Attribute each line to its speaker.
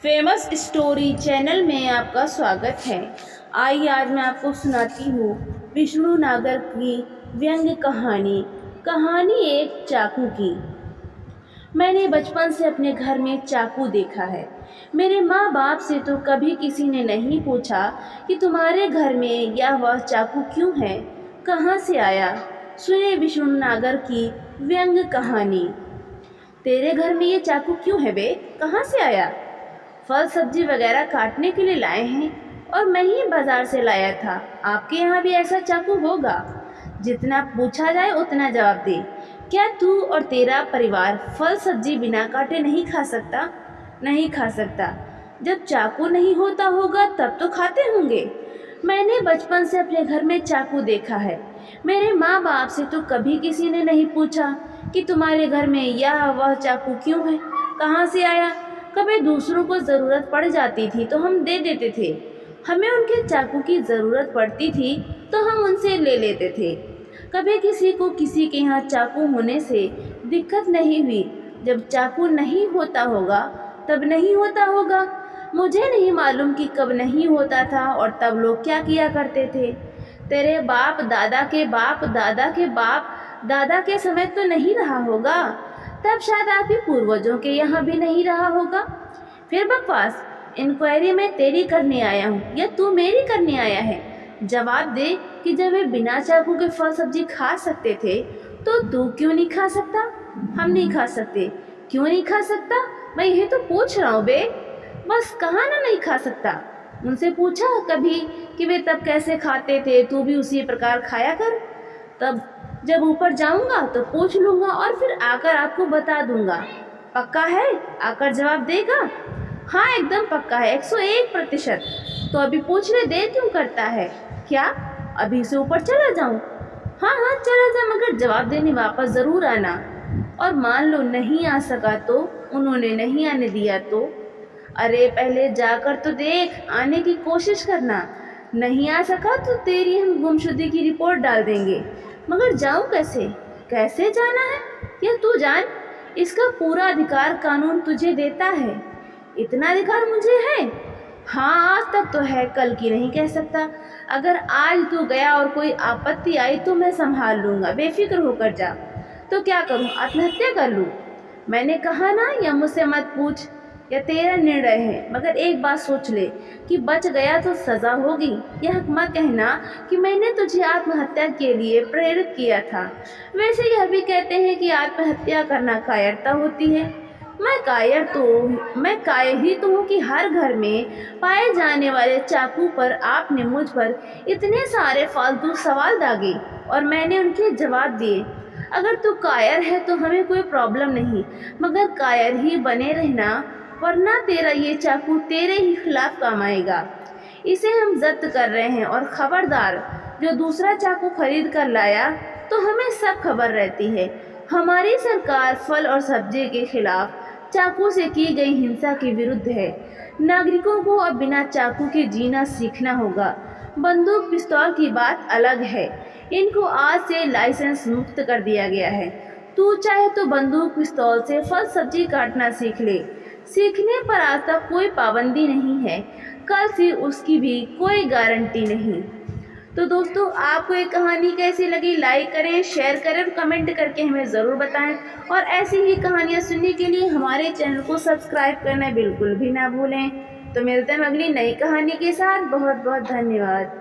Speaker 1: Famous story channel में आपका स्वागत है। आइए आज मैं आपको सुनाती हूँ विष्णु नागर की व्यंग्य कहानी। कहानी एक चाकू की। मैंने बचपन से अपने घर में चाकू देखा है। मेरे माँ बाप से तो कभी किसी ने नहीं पूछा कि तुम्हारे घर में वह चाकू क्यों है, कहाँ से आया। सुने विष्णु नागर की व्यंग्य कहानी। तेरे घर में ये चाकू क्यों है बे, कहाँ से आया? फल सब्जी वगैरह काटने के लिए लाए हैं और मैं ही बाजार से लाया था। आपके यहाँ भी ऐसा चाकू होगा? जितना पूछा जाए उतना जवाब दे। क्या तू और तेरा परिवार फल सब्जी बिना काटे नहीं खा सकता? नहीं खा सकता। जब चाकू नहीं होता होगा तब तो खाते होंगे। मैंने बचपन से अपने घर में चाकू देखा है। मेरे माँ बाप से तो कभी किसी ने नहीं पूछा कि तुम्हारे घर में वह चाकू क्यों है, कहाँ से आया। कभी दूसरों को ज़रूरत पड़ जाती थी तो हम दे देते थे। हमें उनके चाकू की ज़रूरत पड़ती थी तो हम उनसे ले लेते थे। कभी किसी को किसी के यहाँ चाकू होने से दिक्कत नहीं हुई। जब चाकू नहीं होता होगा तब नहीं होता होगा। मुझे नहीं मालूम कि कब नहीं होता था और तब लोग क्या किया करते थे। तेरे बाप दादा के बाप दादा के बाप दादा के समय तो नहीं रहा होगा, तब शायद आपके पूर्वजों के यहाँ भी नहीं रहा होगा। फिर बकवास। इंक्वायरी मैं तेरी करने आया हूँ या तू मेरी करने आया है? जवाब दे कि जब वे बिना चाकू के फल सब्जी खा सकते थे तो तू क्यों नहीं खा सकता? हम नहीं खा सकते। क्यों नहीं खा सकता? मैं यही तो पूछ रहा हूँ बे। बस कहाँ ना नहीं खा सकता। उनसे पूछा कभी कि वे तब कैसे खाते थे, तू भी उसी प्रकार खाया कर। तब जब ऊपर जाऊंगा तो पूछ लूंगा और फिर आकर आपको बता दूंगा। पक्का है? आकर जवाब देगा? हाँ एकदम पक्का है, 101%। तो अभी पूछ ले, देर क्यों करता है? क्या अभी से ऊपर चला जाऊं? हाँ हाँ चला जा, मगर जवाब देने वापस ज़रूर आना। और मान लो नहीं आ सका तो? उन्होंने नहीं आने दिया तो? अरे पहले जाकर तो देख, आने की कोशिश करना। नहीं आ सका तो तेरी हम गुमशुदगी की रिपोर्ट डाल देंगे। मगर जाऊं कैसे? कैसे जाना है यह तू जान। इसका पूरा अधिकार कानून तुझे देता है। इतना अधिकार मुझे है? हाँ आज तक तो है, कल की नहीं कह सकता। अगर आज तू गया और कोई आपत्ति आई तो मैं संभाल लूँगा, बेफिक्र होकर जा। तो क्या करूँ, आत्महत्या कर लूँ? मैंने कहा ना, या मुझसे मत पूछ, यह तेरा निर्णय है। मगर एक बात सोच ले कि बच गया तो सज़ा होगी। यह मत कहना कि मैंने तुझे आत्महत्या के लिए प्रेरित किया था। वैसे यह भी कहते हैं कि आत्महत्या करना कायरता होती है। मैं कायर ही तो हूँ कि हर घर में पाए जाने वाले चाकू पर आपने मुझ पर इतने सारे फालतू सवाल दागे और मैंने उनके जवाब दिए। अगर तू कायर है तो हमें कोई प्रॉब्लम नहीं, मगर कायर ही बने रहना, वरना तेरा ये चाकू तेरे ही खिलाफ काम आएगा। इसे हम जब्त कर रहे हैं और खबरदार, जो दूसरा चाकू खरीद कर लाया तो हमें सब खबर रहती है। हमारी सरकार फल और सब्जी के खिलाफ चाकू से की गई हिंसा के विरुद्ध है। नागरिकों को अब बिना चाकू के जीना सीखना होगा। बंदूक पिस्तौल की बात अलग है, इनको आज से लाइसेंस मुक्त कर दिया गया है। तू चाहे तो बंदूक पिस्तौल से फल सब्जी काटना सीख ले। सीखने पर आज तक कोई पाबंदी नहीं है, कल से उसकी भी कोई गारंटी नहीं। तो दोस्तों, आपको ये कहानी कैसी लगी? लाइक करें, शेयर करें और कमेंट करके हमें ज़रूर बताएं। और ऐसी ही कहानियाँ सुनने के लिए हमारे चैनल को सब्सक्राइब करना बिल्कुल भी ना भूलें। तो मिलते हैं अगली नई कहानी के साथ। बहुत बहुत धन्यवाद।